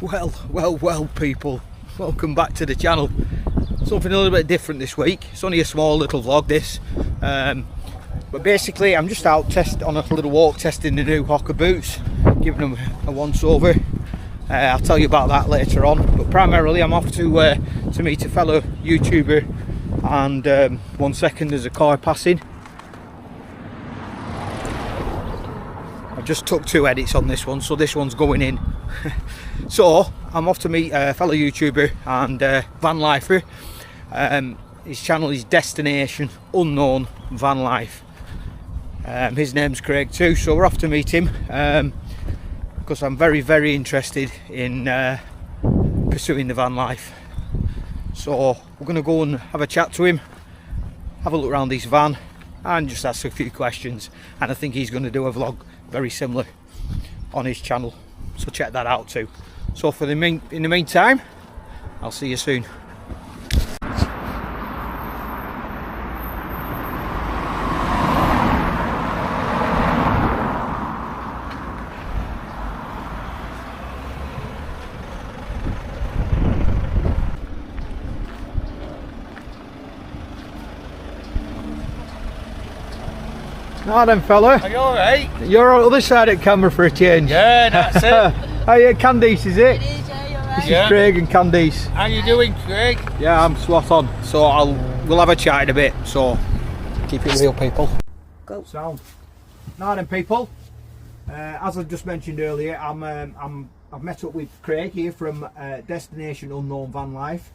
Well people, welcome back to the channel. Something a little bit different this week. It's only a small little vlog this, but basically I'm just out on a little walk testing the new Hoka boots, giving them a once over. I'll tell you about that later on, but primarily I'm off to meet a fellow YouTuber, and 1 second, there's a car passing. I just took 2 edits on this one, so this one's going in. So I'm off to meet a fellow YouTuber and van lifer. His channel is Destination Unknown Van Life. His name's Craig too, so we're off to meet him because I'm very interested in pursuing the van life. So we're going to go and have a chat to him, have a look around this van and just ask a few questions, and I think he's going to do a vlog very similar on his channel, so check that out too. So in the meantime, I'll see you soon. Now then, fella. Are you alright? You're on the other side of the camera for a change. Yeah, that's it. Oh yeah, Candice, is it? It is, yeah, you're right. This is Craig and Candice. How you doing, Craig? Yeah, I'm spot on. So we'll have a chat in a bit. So keep it real, people. Go. Sound. Now then, people. As I just mentioned earlier, I've met up with Craig here from Destination Unknown Van Life.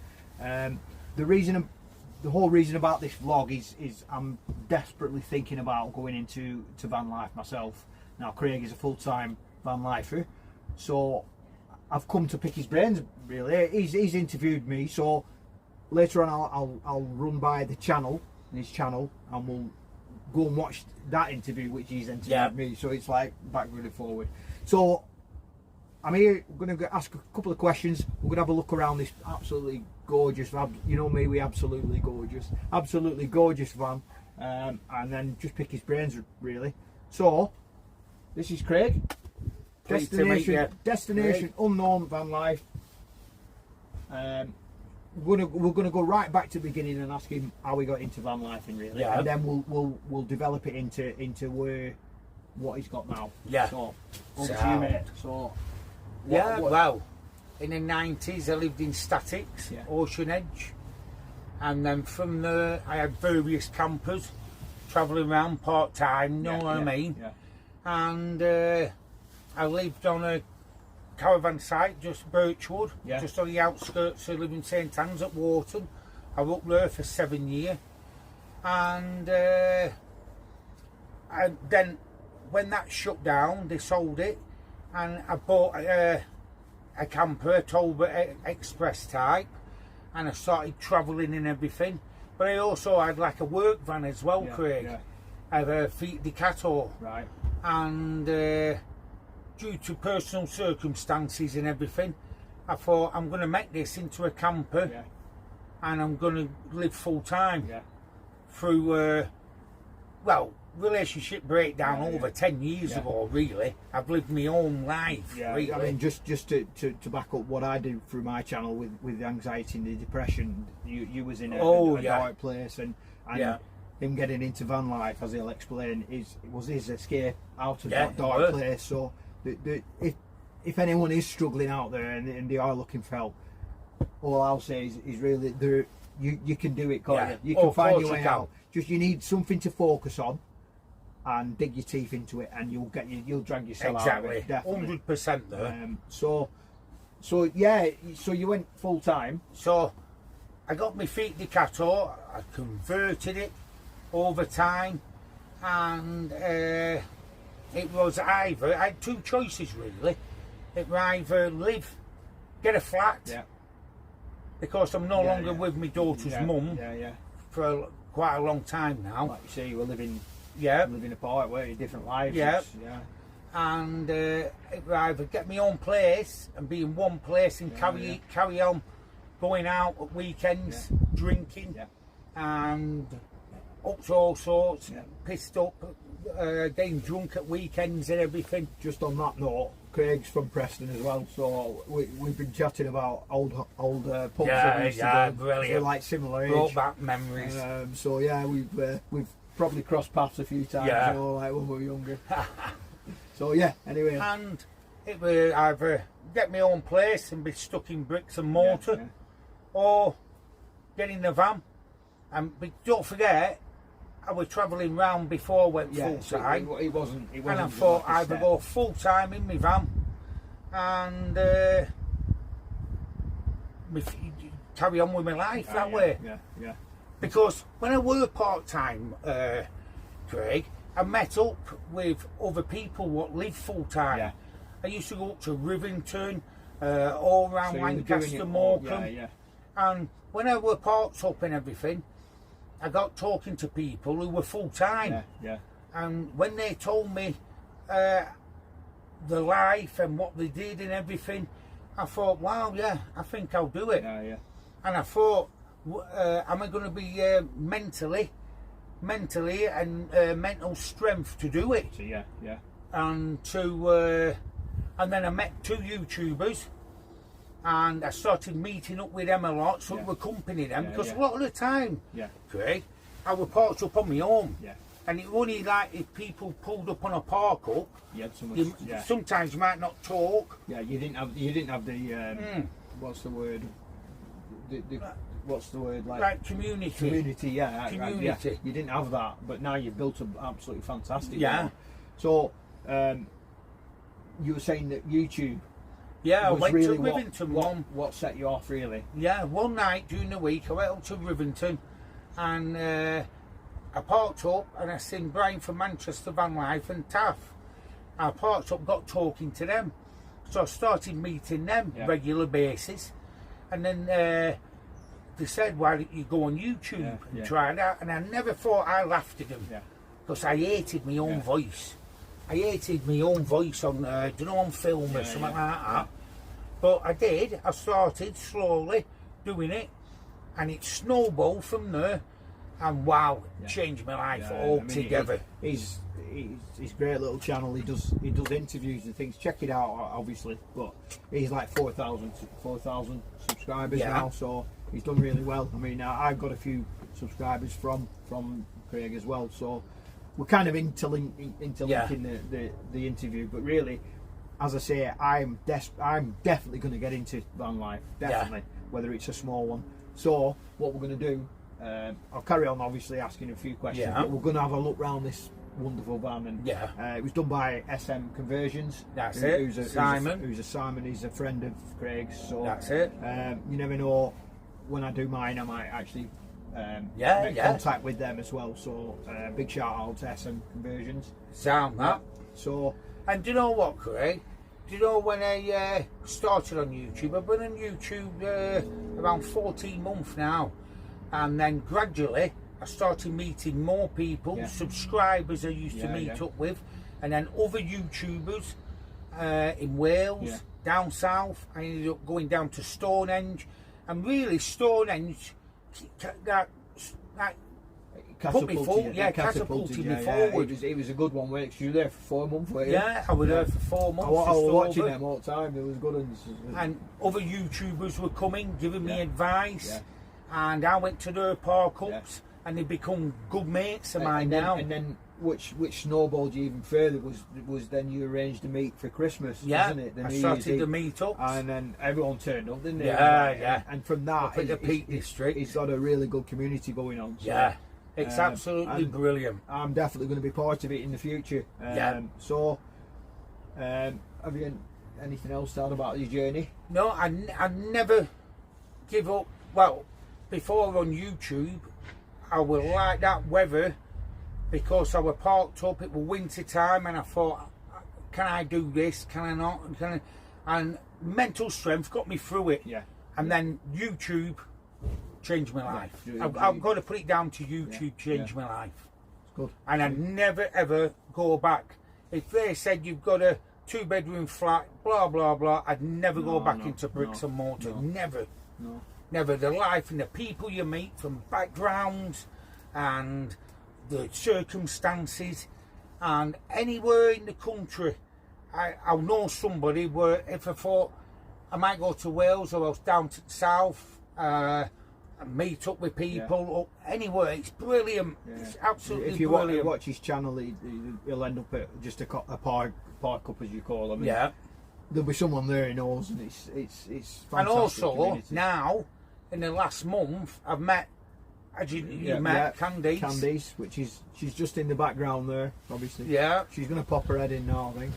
The whole reason about this vlog is I'm desperately thinking about going into van life myself. Now Craig is a full-time van lifer, so I've come to pick his brains really. He's interviewed me, so later on I'll run by his channel, and we'll go and watch that interview which he's interviewed me. So it's like backward and forward. So I'm here, we're going to ask a couple of questions. We're going to have a look around this absolutely gorgeous, you know me, we absolutely gorgeous van, and then just pick his brains really. So this is Craig, Destination Unknown Van Life. We're gonna go right back to the beginning and ask him how we got into van life, and really, and then we'll develop it into what he's got now. Yeah. So over to you, mate. So well, in the 90s I lived in Statics, Ocean Edge, and then from there I had various campers travelling around part-time, know what I mean? Yeah. And I lived on a caravan site, just Birchwood, just on the outskirts of living St Anne's at Wharton. I was up there for 7 years, and then when that shut down, they sold it, and I bought a camper, Toba Express type, and I started travelling and everything. But I also had like a work van as well, Craig. I have a Fiat Ducato, right? And due to personal circumstances and everything, I thought I'm going to make this into a camper, and I'm going to live full time through relationship breakdown over 10 years ago. Really, I've lived my own life. Really. I mean, just to back up what I do through my channel with the anxiety and the depression, you was in a dark place, and him getting into van life, as he'll explain, was his escape out of that dark place. So if anyone is struggling out there and they are looking for help, all I'll say is really you can do it, can't you? You can find your way out. Just you need something to focus on and dig your teeth into it, and you'll drag yourself out of it. Definitely. 100% there. So you went full time. So I got my Fiat Ducato, I converted it over time, and it was either, I had 2 choices really. It was either get a flat, because I'm no longer with my daughter's mum for quite a long time now. Like you say, you were living apart, were you? Different lives. And it was either get my own place and be in one place and carry on going out at weekends, drinking, and up to all sorts, pissed up, getting drunk at weekends and everything. Just on that note, Craig's from Preston as well, so we've been chatting about old pubs that we used to go. Brilliant. So like similar age. Brought back memories. So yeah, we've probably crossed paths a few times, you know, like when we were younger. So yeah, anyway. And it was either get my own place and be stuck in bricks and mortar, or get in the van. But don't forget, I was travelling round before I went full time. It wasn't. And I thought either go full time in my van and carry on with my life that way. Yeah. Because when I were part time, Craig, I met up with other people what live full time. Yeah. I used to go up to Rivington, all around Lancaster, Morecambe. And when I were parked up and everything, I got talking to people who were full time. And when they told me the life and what they did and everything, I thought, wow, I think I'll do it. And I thought, am I going to be mentally and mental strength to do it? And then I met 2 YouTubers, and I started meeting up with them a lot, so it would accompany them, because a lot of the time, Craig, I was parked up on my own. And it was only like if people pulled up on a park up, sometimes you might not talk. You didn't have the what's the word? What's the word, like community? Community. You didn't have that, but now you've built an absolutely fantastic one. So you were saying that YouTube. I went really to Rivington. What set you off, really? One night during the week I went up to Rivington, and I parked up and I seen Brian from Manchester Van Life and Taff. I parked up, got talking to them, so I started meeting them regular basis, and then they said, why don't you go on YouTube and try it out? And I never thought I laughed at them, because I hated my own voice. I hated my own voice on, on film or something like that. But I did. I started slowly doing it, and it snowballed from there. And wow, it changed my life altogether. He's great little channel. He does interviews and things. Check it out, obviously. But he's like 4,000 subscribers now, so he's done really well. I mean, I've got a few subscribers from Craig as well, so we're kind of interlinking the interview. But really, as I say, I'm definitely going to get into van life, definitely, whether it's a small one. So what we're going to do, I'll carry on obviously asking a few questions, but we're going to have a look round this wonderful van, and it was done by SM Conversions. That's Simon. He's a friend of Craig's, so that's it. You never know, when I do mine I might actually make contact with them as well, so big shout out to SM Conversions. Sound that. So, and do you know what, Craig? Do you know when I started on YouTube? I've been on YouTube around 14 months now, and then gradually I started meeting more people, subscribers I used to meet up with, and then other YouTubers in Wales, down south. I ended up going down to Stonehenge, and really Stonehenge that catapulted me forward. It was a good one, weren't you? You were there for 4 months, weren't you? Yeah, I was there for 4 months. I was watching them all the time. It was good ones. And other YouTubers were coming, giving me advice, and I went to their park ups, and they become good mates of mine now. And then which snowballed you even further was then you arranged to meet for Christmas, wasn't it? I started the meet-ups, and then everyone turned up, didn't they? And from that, in the Peak District, he's got a really good community going on. So, it's absolutely brilliant. I'm definitely going to be part of it in the future. So, have you anything else to add about your journey? No, I never give up. Well, before on YouTube, I was like that weather, because I was parked up. It was winter time, and I thought, can I do this? Can I not? And mental strength got me through it. And then YouTube changed my life. I've got to put it down to YouTube. Changed my life. It's good. And I never ever go back. If they said you've got a 2-bedroom flat, blah blah blah, I'd never go back into bricks and mortar. Never. Never. The life and the people you meet from backgrounds and the circumstances, and anywhere in the country, I'll know somebody where if I thought I might go to Wales or else down to the south, and meet up with people, or anywhere. It's brilliant. Yeah. It's absolutely if you brilliant. watch his channel, he'll end up at just a park up, as you call them. Yeah. There'll be someone there he knows, and it's fantastic. And also community. now, in the last month, I've met. As you met Candice. Candice, she's just in the background there, obviously. Yeah. She's going to pop her head in now, I think.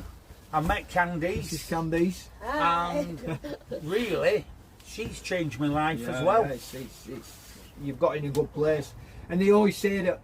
I met Candice. This is Candice. And really, she's changed my life as well. Yeah, you've got in a good place. And they always say that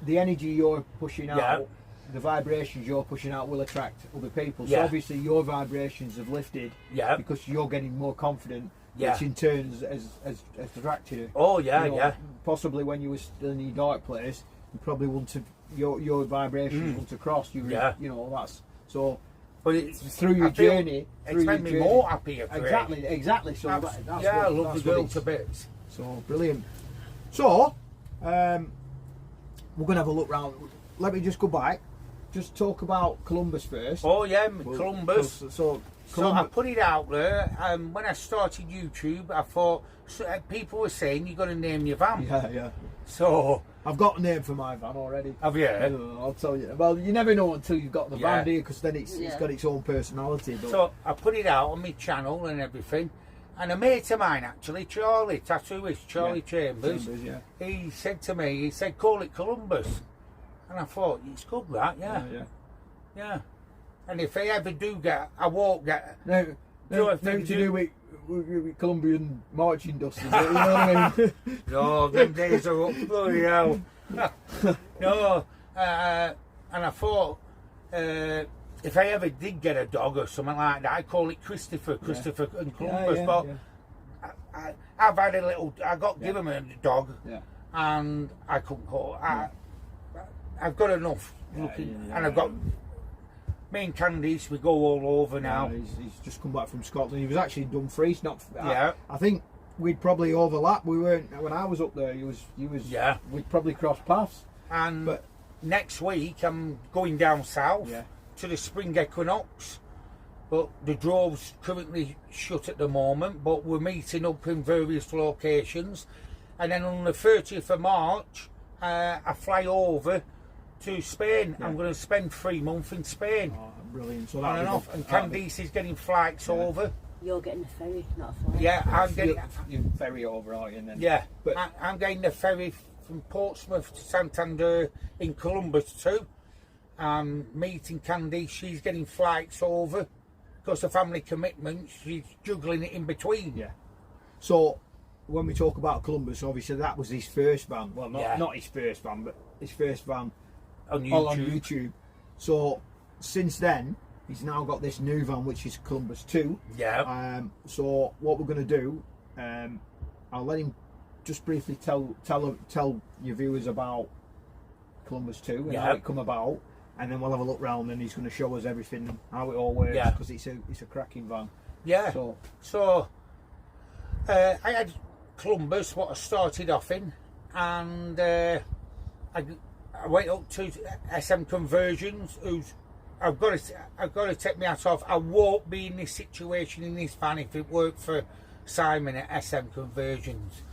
the energy you're pushing out, the vibrations you're pushing out will attract other people. So obviously your vibrations have lifted because you're getting more confident. Which in turn has attracted you. Oh yeah, Possibly when you were still in your dark place, you probably wouldn't have your vibrations wouldn't have crossed. You know, that's so. But it's through your journey. It's made me more happier. Exactly. So that's I love the girl to bits. So brilliant. So we're gonna have a look round. Let me just go back. Just talk about Columbus first. Oh yeah, Columbus. So I put it out there, and when I started YouTube, I thought people were saying you've got to name your van. Yeah. So I've got a name for my van already. Have you? I'll tell you. Well, you never know until you've got the van, do you? Because then it's got its own personality. But... So I put it out on my channel and everything, and a mate of mine actually, Charlie, tattooist Charlie Chambers, he said to me, he said, call it Columbus, and I thought it's good that, yeah. And if I ever do get, I won't get. Nothing to do with Colombian marching dust, is it? You know what I mean? No, them days are up, bloody hell. No, and I thought if I ever did get a dog or something like that, I'd call it Christopher and Columbus. But I've had a little, I got given a dog, and I couldn't call it. I've got enough looking, and I've got. Me and Candice, we go all over now. He's just come back from Scotland. He was actually in Dumfries. I think we'd probably overlap. We weren't when I was up there. He was. We'd probably cross paths. But next week I'm going down south to the spring equinox. But the drove's currently shut at the moment. But we're meeting up in various locations, and then on the 30th of March, I fly over to Spain. I'm going to spend 3 months in Spain. Oh, brilliant. So and Candice is getting flights over. You're getting a ferry, not a flight. Yeah, I'm getting you ferry over, are you? And then, but I'm getting the ferry from Portsmouth to Santander in Columbus too. Meeting Candice, she's getting flights over because of family commitments. She's juggling it in between. Yeah. So when we talk about Columbus, obviously that was his first van. Well, not his first van, but his first van. On YouTube. So since then he's now got this new van which is Columbus 2. So what we're going to do, I'll let him just briefly tell your viewers about Columbus 2 and how it come about, and then we'll have a look round and he's going to show us everything, how it all works, because it's a cracking van. So I had Columbus, what I started off in, and I went up to SM Conversions, I've got to take my hat off. I won't be in this situation in this van if it worked for Simon at SM Conversions.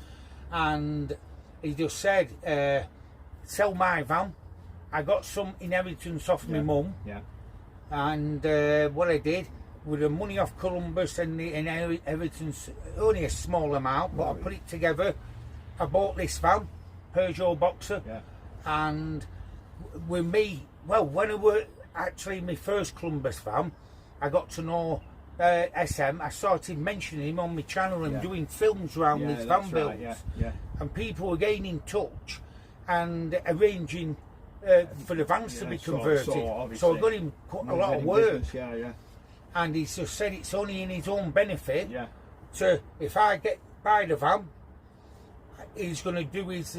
And he just said, sell my van. I got some inheritance off my mum. And what I did, with the money off Columbus and the inheritance, only a small amount, but I put it together. I bought this van, Peugeot Boxer. And with me, well, when I were actually in my first Columbus van, I got to know SM. I started mentioning him on my channel and doing films around these van builds. And people were getting in touch and arranging for the vans to be converted. So I got him a lot of work. And he just said it's only in his own benefit to, if I buy the van, he's going to do his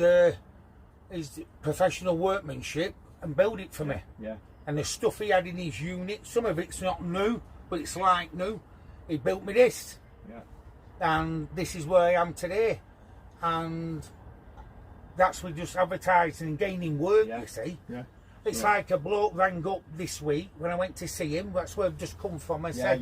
professional workmanship and build it for me. And the stuff he had in his unit, some of it's not new, but it's like new. He built me this. And this is where I am today. And that's with just advertising and gaining work, Yeah. you see. Yeah. It's like a bloke rang up this week when I went to see him. That's where I've just come from. I said,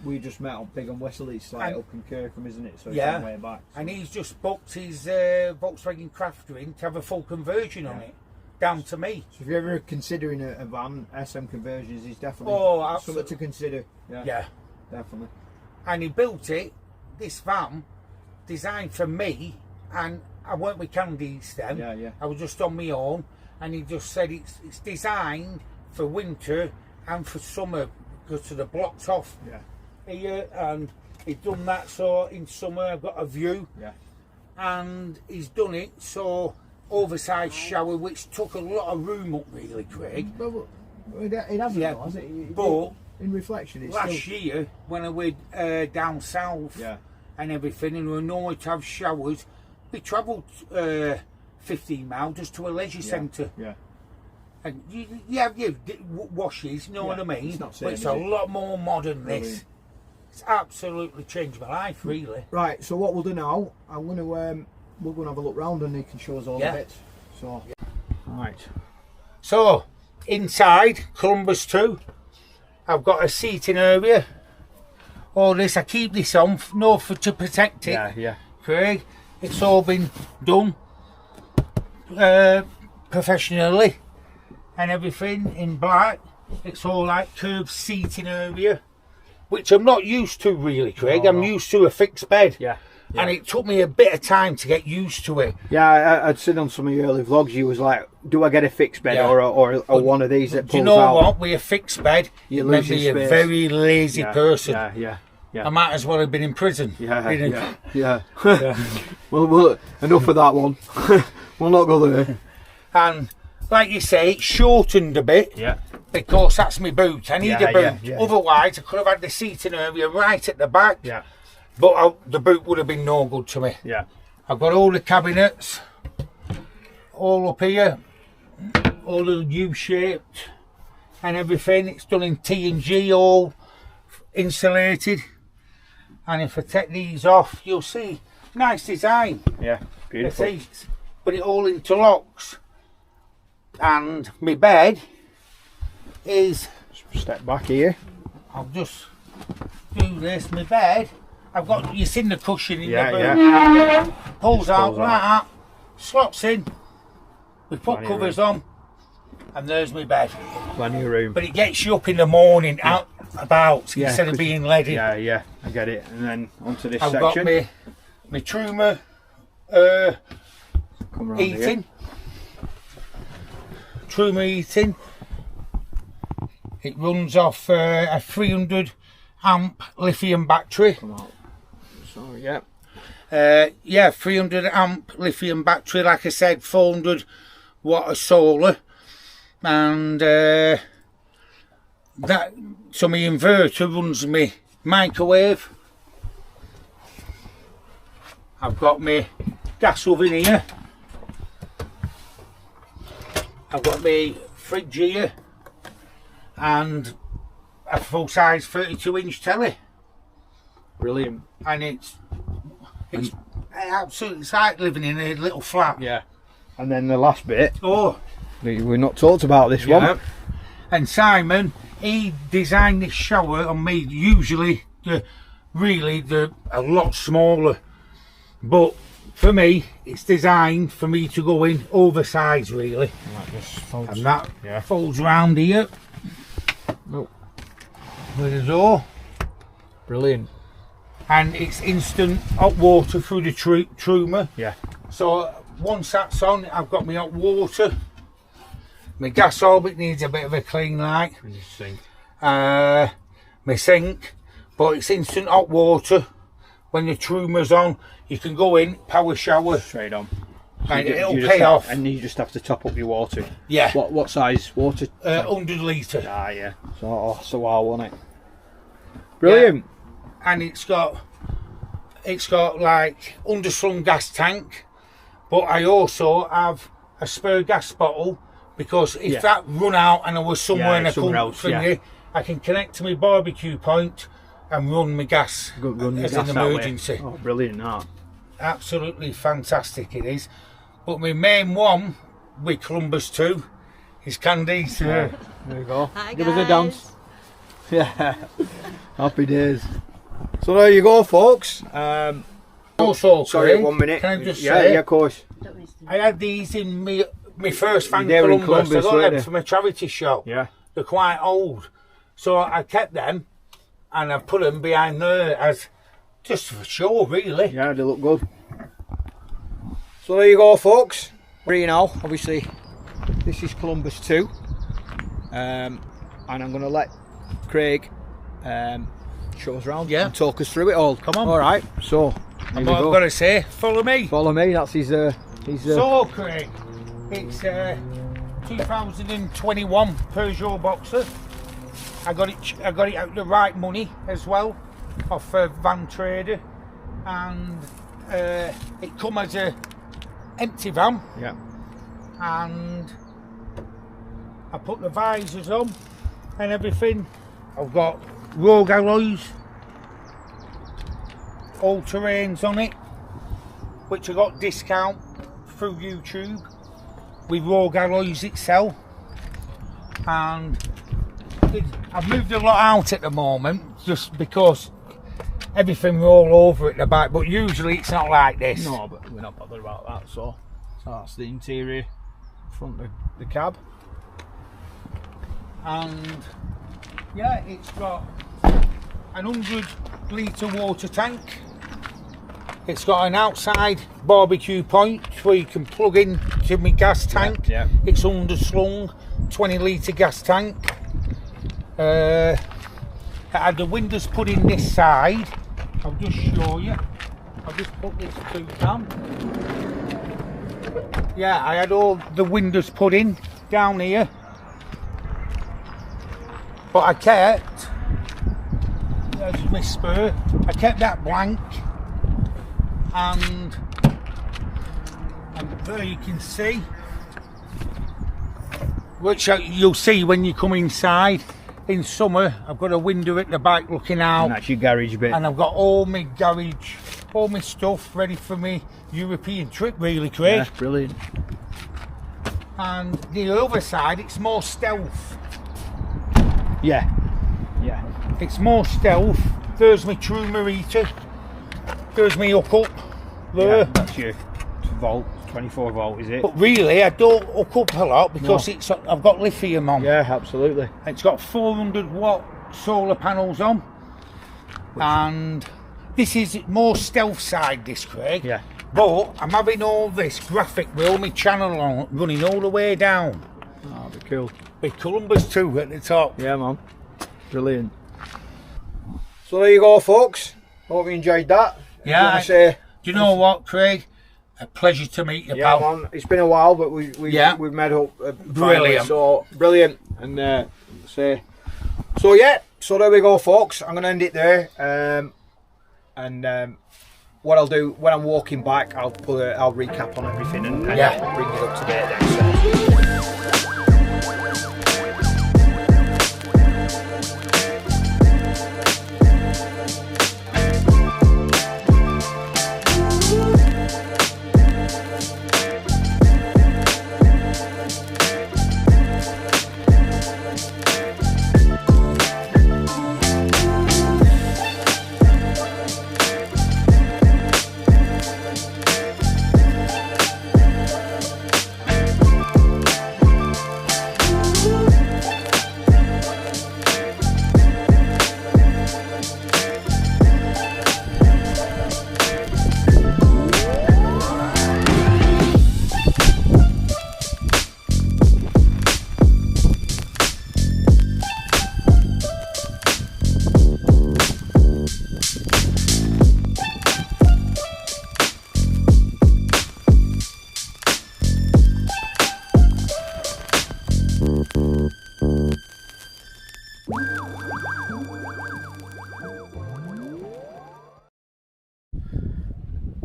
we just met on Pig and Whistle. It's like up in Kirkham, isn't it? So it's yeah, some way back. So. And he's just booked his Volkswagen Crafter in to have a full conversion on it, down to me. So if you're ever considering a van, SM conversions is definitely something to consider. Yeah, yeah, definitely. And he built it, this van, designed for me, and I weren't with Candice then. Yeah, yeah. I was just on my own, and he just said it's designed for winter and for summer because of the blocked off here, and he's done that so in summer I've got a view. Yeah. And he's done it so oversized shower, which took a lot of room up, really, Craig. But it hasn't, though, has it? But in reflection, it's last still... year when I went down south and everything, and we were nowhere to have showers, we travelled 15 miles just to a leisure centre. Yeah. And you have your washes, you know what I mean? It's not but it's a lot more modern, this. It's absolutely changed my life, really. Right, so what we'll do now, I'm going to we're going to have a look round and he can show us all the bits. So, right. So, inside Columbus 2, I've got a seating area. All this, I keep this on, to protect it. Yeah. Craig, it's all been done professionally and everything in black. It's all like curved seating area, which I'm not used to really, Craig. I'm used to a fixed bed. Yeah. And it took me a bit of time to get used to it. Yeah, I'd seen on some of your early vlogs, you was like, do I get a fixed bed or one of these that pulls out? Do you know what? With a fixed bed, you lose your space. A very lazy person. Yeah. I might as well have been in prison. Yeah. Well, enough of that one. We'll not go there. And like you say, it's shortened a bit. Yeah. Because that's my boot. I need a boot. Yeah. Otherwise, I could have had the seating area right at the back. Yeah. But the boot would have been no good to me. Yeah. I've got all the cabinets, all up here, all the U-shaped and everything. It's done in T&G, all insulated. And if I take these off, you'll see, nice design. Yeah, beautiful. But it all interlocks. And my bed is... Step back here. I'll just do this. My bed, I've got, you've seen the cushion in the boot. Yeah. Pulls out like that, slots in. We put covers on, and there's my bed. Plenty of room. But it gets you up in the morning, out about, instead of being leaded. Yeah, I get it. And then onto this I've section. got my Truma heating. Truma heating. It runs off a 300 amp lithium battery. Sorry, yeah. 300 amp lithium battery, like I said, 400 watt of solar, and so my inverter runs my microwave. I've got my gas oven here. I've got my fridge here, and a full-size 32-inch telly. Brilliant. And it's absolutely, it's like living in a little flat. Yeah. And then the last bit. Oh, we've not talked about this one. And Simon, he designed this shower on me. Usually, a lot smaller, but for me, it's designed for me to go in oversized, really. And that folds around here. Oh. With the door. Brilliant. And it's instant hot water through the Truma. Yeah. So once that's on, I've got my hot water. My gas orbit needs a bit of a clean, like. My sink, but it's instant hot water. When the Truma's on, you can go in, power shower, straight on, and it'll pay off. And you just have to top up your water. Yeah. What size water? 100 litre. Yeah. So wow, wasn't it? Brilliant. Yeah. And it's got like underslung gas tank, but I also have a spare gas bottle, because if that run out and I was somewhere in a country, I can connect to my barbecue point and run my gas as an emergency. Oh, brilliant! That. Absolutely fantastic it is. But my main one with Columbus too is Candice. There we go. Hi, Give us a guys. dance. Yeah. Happy days. So there you go, folks. Also, Sorry, Craig, 1 minute. can I just yeah, say, yeah, of course. Don't waste it. I had these in my first fan They were in Columbus. I Columbus, got weren't them they? from a charity shop. Yeah. They're quite old. So I kept them and I put them behind there as just for show, really. Yeah, they look good. So there you go, folks. We're here now. Obviously, this is Columbus 2. And I'm going to let Craig show us around and talk us through it all. Come on. All right. So, here And we what I've go. got to say, follow me. Follow me. That's his. So, Craig, it's 2021 Peugeot Boxer. I got it out the right money as well, off Van Trader, and it come as a empty van. Yeah. And I put the visors on and everything. I've got Rogue alloys, all terrains on it, which I got discount through YouTube with Rogue alloys itself. And I've moved a lot out at the moment just because everything we're all over at the back, but usually it's not like this. No, but we're not bothered about that. So that's the interior, front of the cab. And yeah, it's got an 100-litre water tank. It's got an outside barbecue point where you can plug in to my gas tank. Yeah. It's underslung, 20-litre gas tank. I had the windows put in this side. I'll just show you. I'll just put this to down. Yeah, I had all the windows put in down here. But I kept, there's my spur, I kept that blank, and there you can see, which you'll see when you come inside. In summer, I've got a window at the back looking out, And that's your garage bit. and I've got all my garage, all my stuff ready for me European trip, really, Craig. Yeah, brilliant. And the other side, it's more stealth. Yeah. Yeah. It's more stealth. There's my true Marita. There's my hook up there. Yeah, that's your volt, 24 volt, is it? But really, I don't hook up a lot because I've got lithium on. Yeah, absolutely. It's got 400-watt solar panels on. And this is more stealth side, this, Craig. Yeah. But I'm having all this graphic with all my channel on, running all the way down. Oh, that'd be cool. With Columbus 2 at the top. Yeah, man. Brilliant. So there you go, folks. Hope you enjoyed that. Yeah. Say, Do you know what, Craig? A pleasure to meet you, yeah, pal. man. It's been a while, but we've met up. Brilliant. So brilliant. And so yeah. So there we go, folks. I'm gonna end it there. What I'll do when I'm walking back, I'll recap on everything and bring it up to date then. So.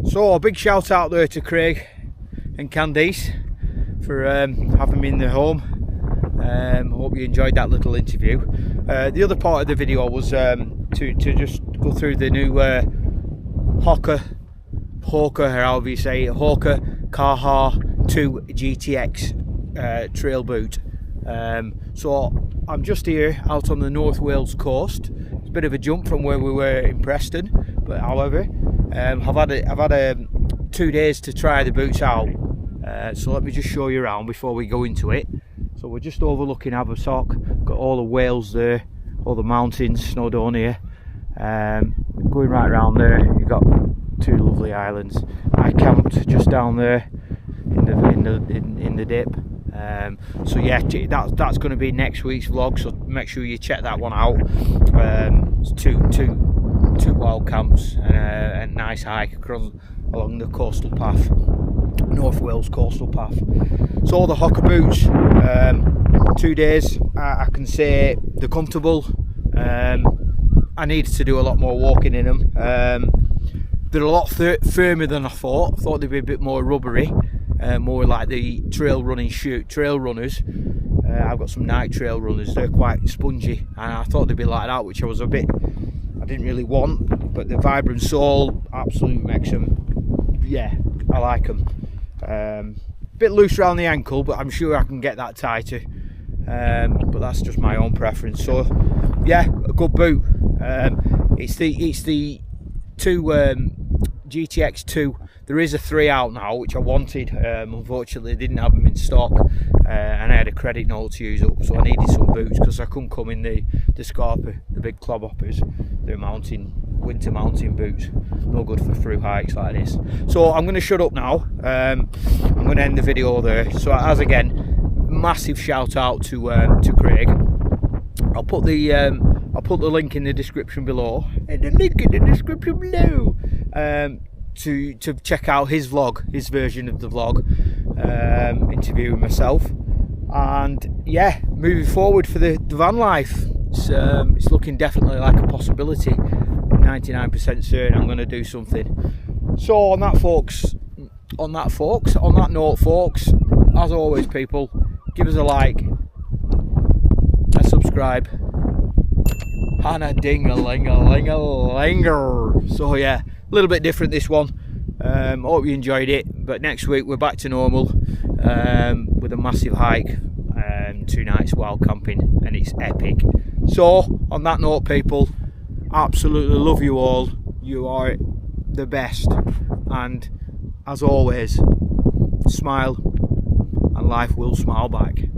So a big shout out there to Craig and Candice for having me in their home. Hope you enjoyed that little interview. The other part of the video was to just go through the new Hoka, or however you say it, Hoka, kaha 2 GTX trail boot. So I'm just here out on the North Wales coast. It's a bit of a jump from where we were in Preston, but however, I've had 2 days to try the boots out. So let me just show you around before we go into it. So we're just overlooking Abrasion, got all the Wales there, all the mountains, Snowdon here. Going right around there, you've got 2 lovely islands. I camped just down there in the dip. So yeah, that's going to be next week's vlog, so make sure you check that one out. It's two wild camps and a nice hike along the coastal path, North Wales coastal path. So the Hoka boots, 2 days, I can say they're comfortable. I needed to do a lot more walking in them. They're a lot firmer than I thought. I thought they'd be a bit more rubbery, more like the trail runners. I've got some night trail runners, they're quite spongy, and I thought they'd be like that, which I didn't really want, but the Vibram sole absolutely makes them, yeah, I like them. Bit loose around the ankle, but I'm sure I can get that tighter, but that's just my own preference. So yeah, a good boot. It's the 2 GTX 2. There is a 3 out now, which I wanted. Unfortunately, they didn't have them in stock, and I had a credit note to use up, so I needed some boots because I couldn't come in the Scarpa, the big clobhoppers. They're winter mountain boots, no good for through hikes like this. So I'm going to shut up now. I'm going to end the video there. So as again, massive shout out to Craig. I'll put the link in the description below. To check out his vlog, his version of the vlog, interviewing myself. And yeah, moving forward for the van life, it's looking definitely like a possibility. 99% certain I'm going to do something. So on that note, folks, as always, people, give us a like, a subscribe, and a ding-a-ling-a-ling-a-linger. So yeah, a little bit different this one. Hope you enjoyed it, but next week we're back to normal, with a massive hike, 2 nights wild camping, and it's epic. So on that note, people, absolutely love you all. You are the best, and as always, smile and life will smile back.